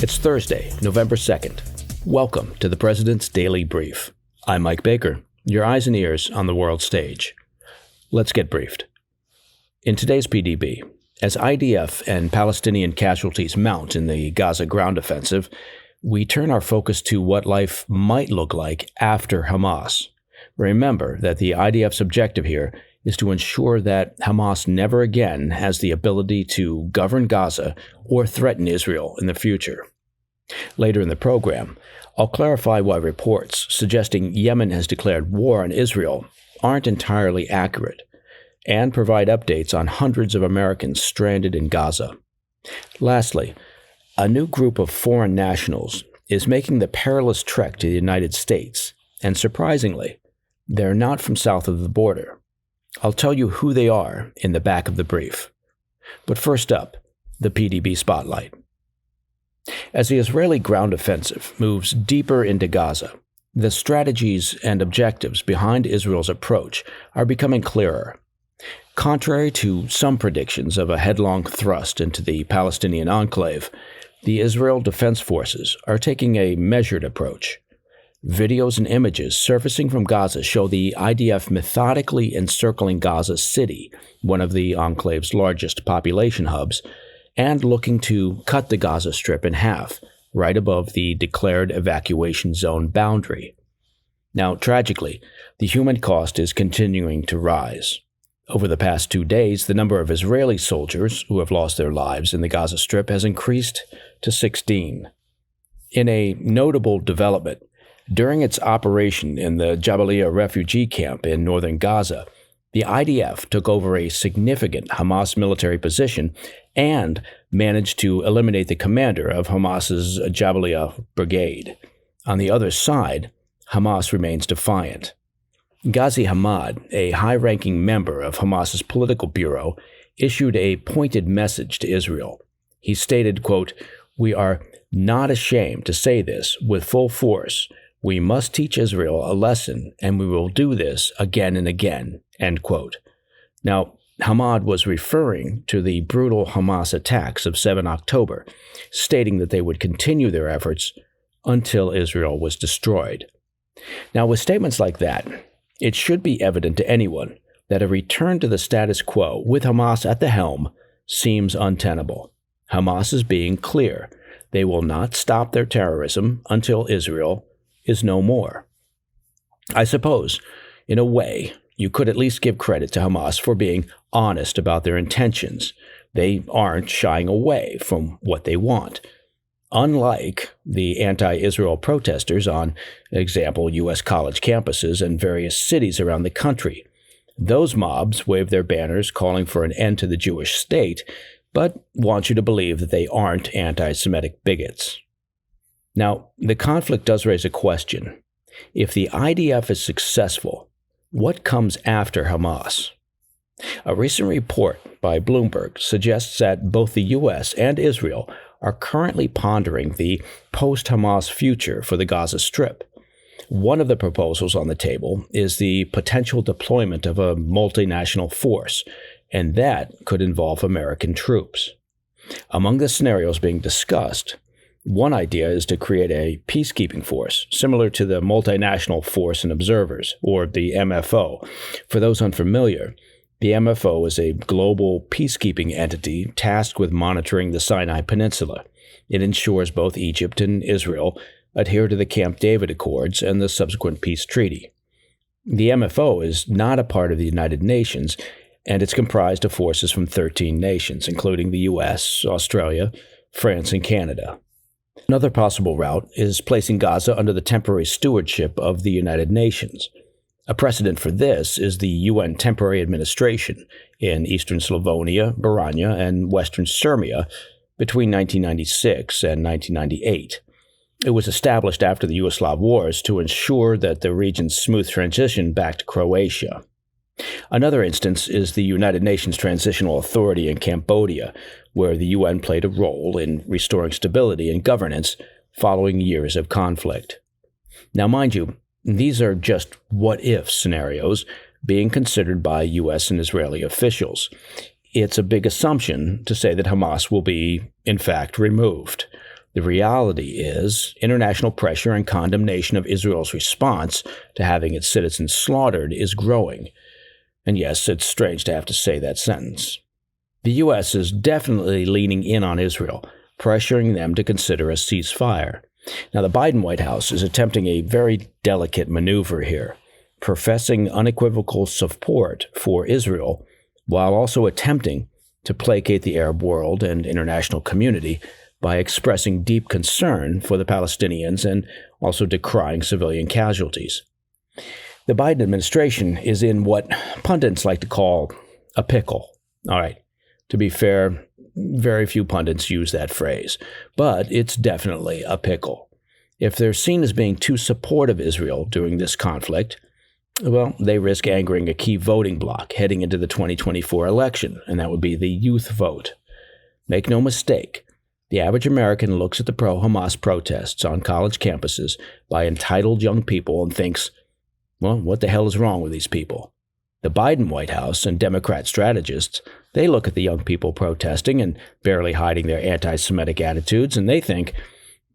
It's Thursday, November 2nd. Welcome to the President's Daily Brief. I'm Mike Baker, your eyes and ears on the world stage. Let's get briefed. In today's PDB, as IDF and Palestinian casualties mount in the Gaza ground offensive, we turn our focus to what life might look like after Hamas. Remember that the IDF's objective here is to ensure that Hamas never again has the ability to govern Gaza or threaten Israel in the future. Later in the program, I'll clarify why reports suggesting Yemen has declared war on Israel aren't entirely accurate, and provide updates on hundreds of Americans stranded in Gaza. Lastly, a new group of foreign nationals is making the perilous trek to the United States, and surprisingly, they're not from south of the border. I'll tell you who they are in the back of the brief. But first up, the PDB Spotlight. As the Israeli ground offensive moves deeper into Gaza, the strategies and objectives behind Israel's approach are becoming clearer. Contrary to some predictions of a headlong thrust into the Palestinian enclave, the Israel Defense Forces are taking a measured approach. Videos and images surfacing from Gaza show the IDF methodically encircling Gaza City, one of the enclave's largest population hubs, and looking to cut the Gaza Strip in half, right above the declared evacuation zone boundary. Now, tragically, the human cost is continuing to rise. Over the past 2 days, the number of Israeli soldiers who have lost their lives in the Gaza Strip has increased to 16. In a notable development, during its operation in the Jabalia refugee camp in northern Gaza, the IDF took over a significant Hamas military position and managed to eliminate the commander of Hamas's Jabalia brigade. On the other side, Hamas remains defiant. Ghazi Hamad, a high-ranking member of Hamas's political bureau, issued a pointed message to Israel. He stated, quote, "We are not ashamed to say this with full force. We must teach Israel a lesson, and we will do this again and again," end quote. Now, Hamad was referring to the brutal Hamas attacks of 7 October, stating that they would continue their efforts until Israel was destroyed. Now, with statements like that, it should be evident to anyone that a return to the status quo with Hamas at the helm seems untenable. Hamas is being clear. They will not stop their terrorism until Israel is no more. I suppose, in a way, you could at least give credit to Hamas for being honest about their intentions. They aren't shying away from what they want. Unlike the anti-Israel protesters on, example, U.S. college campuses and various cities around the country. Those mobs wave their banners calling for an end to the Jewish state, but want you to believe that they aren't anti-Semitic bigots. Now, the conflict does raise a question. If the IDF is successful, what comes after Hamas? A recent report by Bloomberg suggests that both the U.S. and Israel are currently pondering the post-Hamas future for the Gaza Strip. One of the proposals on the table is the potential deployment of a multinational force, and that could involve American troops. Among the scenarios being discussed, one idea is to create a peacekeeping force, similar to the Multinational Force and Observers, or the MFO. For those unfamiliar, the MFO is a global peacekeeping entity tasked with monitoring the Sinai Peninsula. It ensures both Egypt and Israel adhere to the Camp David Accords and the subsequent peace treaty. The MFO is not a part of the United Nations, and it's comprised of forces from 13 nations, including the U.S., Australia, France, and Canada. Another possible route is placing Gaza under the temporary stewardship of the United Nations. A precedent for this is the UN Temporary Administration in eastern Slavonia, Baranya, and western Sirmia between 1996 and 1998. It was established after the Yugoslav Wars to ensure that the region's smooth transition back to Croatia. Another instance is the United Nations Transitional Authority in Cambodia, where the UN played a role in restoring stability and governance following years of conflict. Now, mind you, these are just what-if scenarios being considered by U.S. and Israeli officials. It's a big assumption to say that Hamas will be, in fact, removed. The reality is international pressure and condemnation of Israel's response to having its citizens slaughtered is growing. And yes, it's strange to have to say that sentence. The U.S. is definitely leaning in on Israel, pressuring them to consider a ceasefire. Now, the Biden White House is attempting a very delicate maneuver here, professing unequivocal support for Israel, while also attempting to placate the Arab world and international community by expressing deep concern for the Palestinians and also decrying civilian casualties. The Biden administration is in what pundits like to call a pickle. All right, to be fair, very few pundits use that phrase, but it's definitely a pickle. If they're seen as being too supportive of Israel during this conflict, well, they risk angering a key voting bloc heading into the 2024 election, and that would be the youth vote. Make no mistake, the average American looks at the pro-Hamas protests on college campuses by entitled young people and thinks, well, what the hell is wrong with these people? The Biden White House and Democrat strategists, they look at the young people protesting and barely hiding their anti-Semitic attitudes, and they think,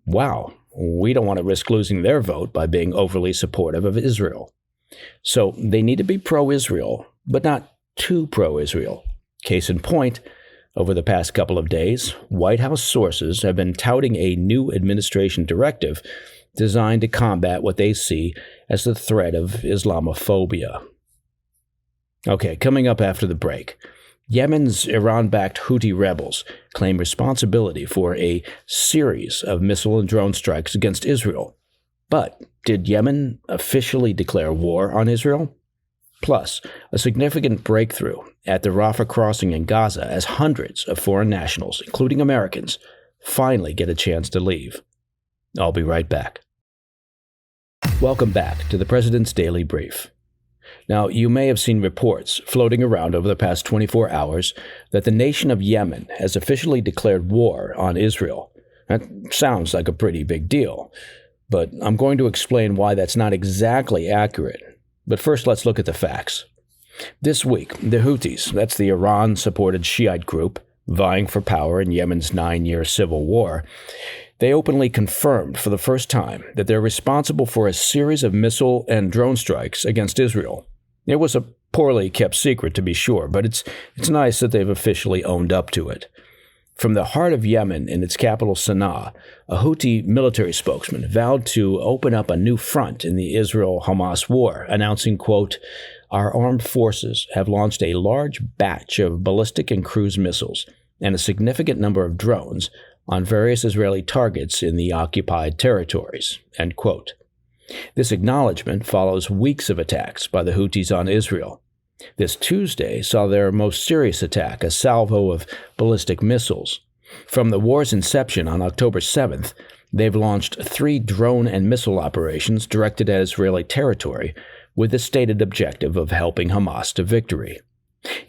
wow, we don't want to risk losing their vote by being overly supportive of Israel. So they need to be pro-Israel, but not too pro-Israel. Case in point, over the past couple of days, White House sources have been touting a new administration directive designed to combat what they see as the threat of Islamophobia. Okay, coming up after the break, Yemen's Iran-backed Houthi rebels claim responsibility for a series of missile and drone strikes against Israel. But did Yemen officially declare war on Israel? Plus, a significant breakthrough at the Rafah crossing in Gaza as hundreds of foreign nationals, including Americans, finally get a chance to leave. I'll be right back. Welcome back to the President's Daily Brief. Now, you may have seen reports floating around over the past 24 hours that the nation of Yemen has officially declared war on Israel. That sounds like a pretty big deal, but I'm going to explain why that's not exactly accurate. But first, let's look at the facts. This week, the Houthis, that's the Iran-supported Shiite group vying for power in Yemen's 9-year civil war, they openly confirmed for the first time that they're responsible for a series of missile and drone strikes against Israel. It was a poorly kept secret, to be sure, but it's nice that they've officially owned up to it. From the heart of Yemen in its capital Sana'a, a Houthi military spokesman vowed to open up a new front in the Israel-Hamas war, announcing, quote, "Our armed forces have launched a large batch of ballistic and cruise missiles and a significant number of drones on various Israeli targets in the occupied territories," end quote. This acknowledgement follows weeks of attacks by the Houthis on Israel. This Tuesday saw their most serious attack, a salvo of ballistic missiles. From the war's inception on October 7th, they've launched 3 drone and missile operations directed at Israeli territory with the stated objective of helping Hamas to victory.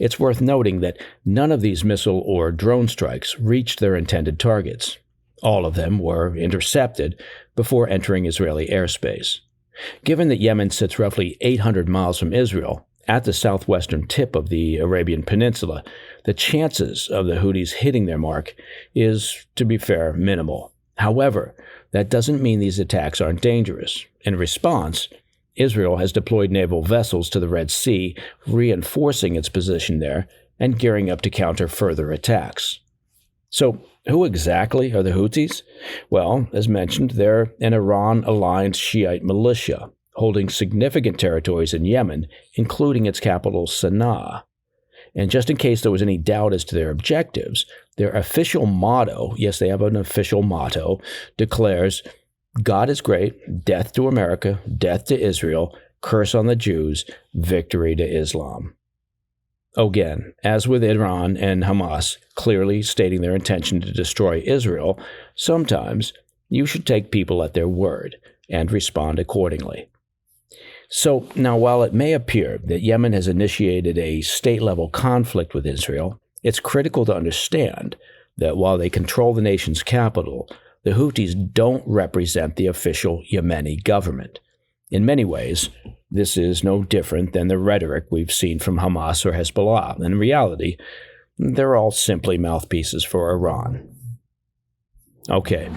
It's worth noting that none of these missile or drone strikes reached their intended targets. All of them were intercepted before entering Israeli airspace. Given that Yemen sits roughly 800 miles from Israel, at the southwestern tip of the Arabian Peninsula, the chances of the Houthis hitting their mark is, to be fair, minimal. However, that doesn't mean these attacks aren't dangerous. In response, Israel has deployed naval vessels to the Red Sea, reinforcing its position there and gearing up to counter further attacks. So, who exactly are the Houthis? Well, as mentioned, they're an Iran-aligned Shiite militia, holding significant territories in Yemen, including its capital, Sana'a. And just in case there was any doubt as to their objectives, their official motto, yes, they have an official motto, declares, "God is great, death to America, death to Israel, curse on the Jews, victory to Islam." Again, as with Iran and Hamas clearly stating their intention to destroy Israel, sometimes you should take people at their word and respond accordingly. So now, while it may appear that Yemen has initiated a state-level conflict with Israel, it's critical to understand that while they control the nation's capital, the Houthis don't represent the official Yemeni government. In many ways, this is no different than the rhetoric we've seen from Hamas or Hezbollah. In reality, they're all simply mouthpieces for Iran. Okay,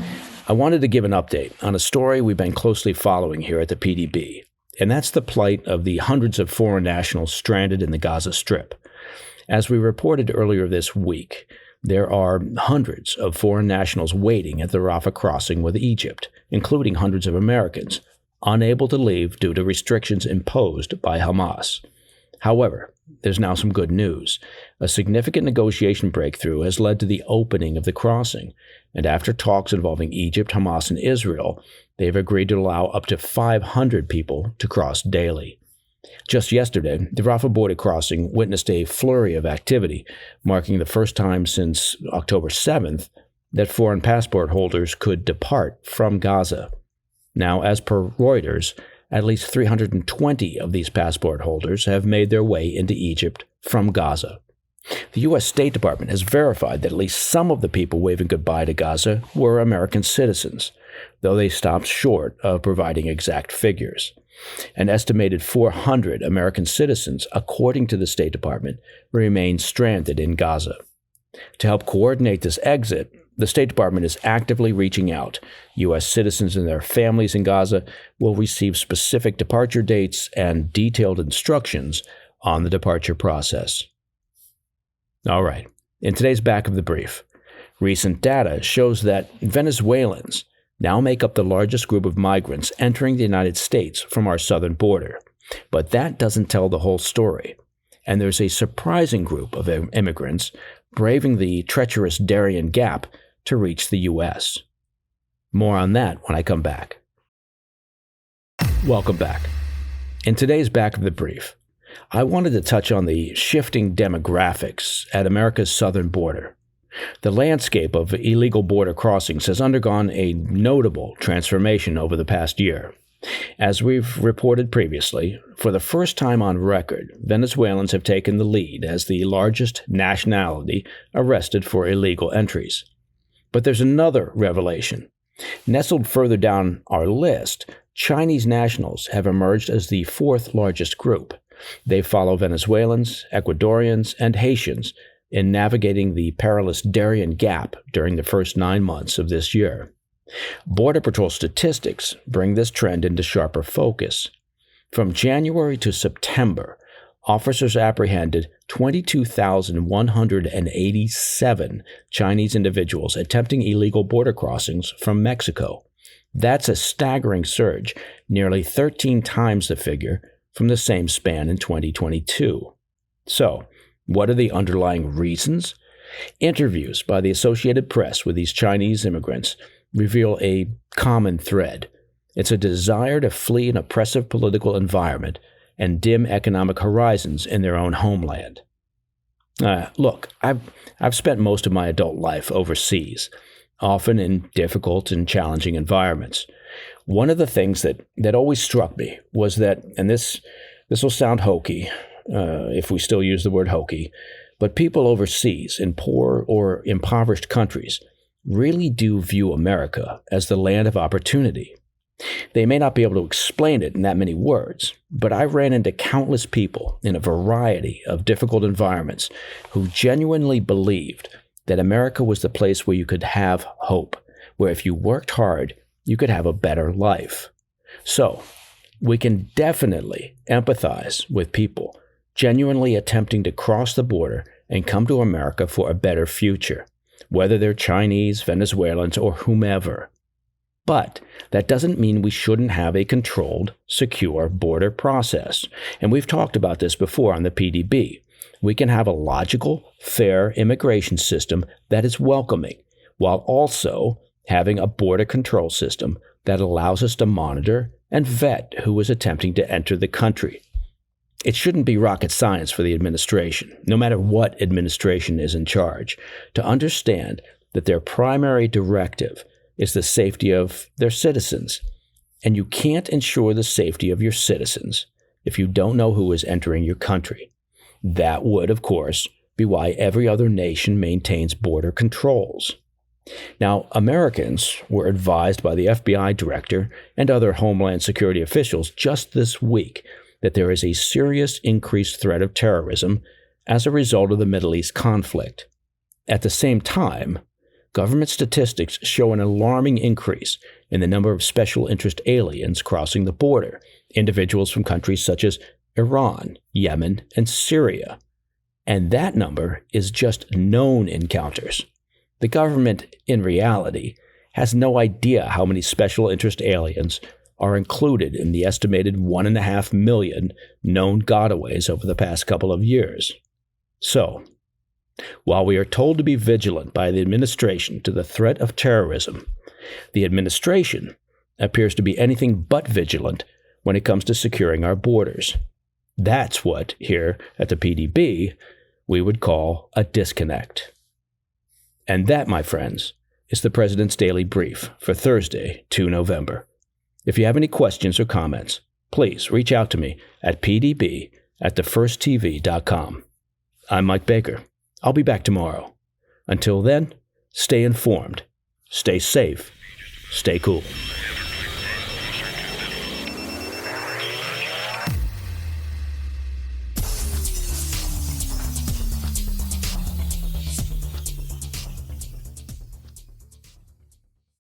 I wanted to give an update on a story we've been closely following here at the PDB, and that's the plight of the hundreds of foreign nationals stranded in the Gaza Strip. As we reported earlier this week, there are hundreds of foreign nationals waiting at the Rafah crossing with Egypt, including hundreds of Americans, unable to leave due to restrictions imposed by Hamas. However, there's now some good news. A significant negotiation breakthrough has led to the opening of the crossing, and after talks involving Egypt, Hamas, and Israel, they've agreed to allow up to 500 people to cross daily. Just yesterday, the Rafah border crossing witnessed a flurry of activity, marking the first time since October 7th that foreign passport holders could depart from Gaza. Now, as per Reuters, at least 320 of these passport holders have made their way into Egypt from Gaza. The U.S. State Department has verified that at least some of the people waving goodbye to Gaza were American citizens, though they stopped short of providing exact figures. An estimated 400 American citizens, according to the State Department, remain stranded in Gaza. To help coordinate this exit, the State Department is actively reaching out. U.S. citizens and their families in Gaza will receive specific departure dates and detailed instructions on the departure process. All right, in today's back of the brief, recent data shows that Venezuelans now make up the largest group of migrants entering the United States from our southern border. But that doesn't tell the whole story. And there's a surprising group of immigrants braving the treacherous Darien Gap to reach the U.S. More on that when I come back. Welcome back. In today's back of the brief, I wanted to touch on the shifting demographics at America's southern border. The landscape of illegal border crossings has undergone a notable transformation over the past year. As we've reported previously, for the first time on record, Venezuelans have taken the lead as the largest nationality arrested for illegal entries. But there's another revelation. Nestled further down our list, Chinese nationals have emerged as the fourth largest group. They follow Venezuelans, Ecuadorians, and Haitians in navigating the perilous Darien Gap during the first 9 months of this year. Border Patrol statistics bring this trend into sharper focus. From January to September, officers apprehended 22,187 Chinese individuals attempting illegal border crossings from Mexico. That's a staggering surge, nearly 13 times the figure from the same span in 2022. So, what are the underlying reasons? Interviews by the Associated Press with these Chinese immigrants reveal a common thread. It's a desire to flee an oppressive political environment and dim economic horizons in their own homeland. Look, I've spent most of my adult life overseas, often in difficult and challenging environments. One of the things that always struck me was that, and this will sound hokey, if we still use the word hokey, but people overseas in poor or impoverished countries really do view America as the land of opportunity. They may not be able to explain it in that many words, but I ran into countless people in a variety of difficult environments who genuinely believed that America was the place where you could have hope, where if you worked hard, you could have a better life. So, we can definitely empathize with people genuinely attempting to cross the border and come to America for a better future, whether they're Chinese, Venezuelans, or whomever. But that doesn't mean we shouldn't have a controlled, secure border process. And we've talked about this before on the PDB. We can have a logical, fair immigration system that is welcoming, while also having a border control system that allows us to monitor and vet who is attempting to enter the country. It shouldn't be rocket science for the administration, no matter what administration is in charge, to understand that their primary directive is the safety of their citizens. And you can't ensure the safety of your citizens if you don't know who is entering your country. That would, of course, be why every other nation maintains border controls. Now, Americans were advised by the FBI director and other Homeland Security officials just this week that there is a serious increased threat of terrorism as a result of the Middle East conflict. At the same time, government statistics show an alarming increase in the number of special interest aliens crossing the border, individuals from countries such as Iran, Yemen, and Syria. And that number is just known encounters. The government, in reality, has no idea how many special interest aliens are included in the estimated 1.5 million known gotaways over the past couple of years. So, while we are told to be vigilant by the administration to the threat of terrorism, the administration appears to be anything but vigilant when it comes to securing our borders. That's what, here at the PDB, we would call a disconnect. And that, my friends, is the President's Daily Brief for Thursday, 2 November. If you have any questions or comments, please reach out to me at pdb@thefirsttv.com. I'm Mike Baker. I'll be back tomorrow. Until then, stay informed, stay safe, stay cool.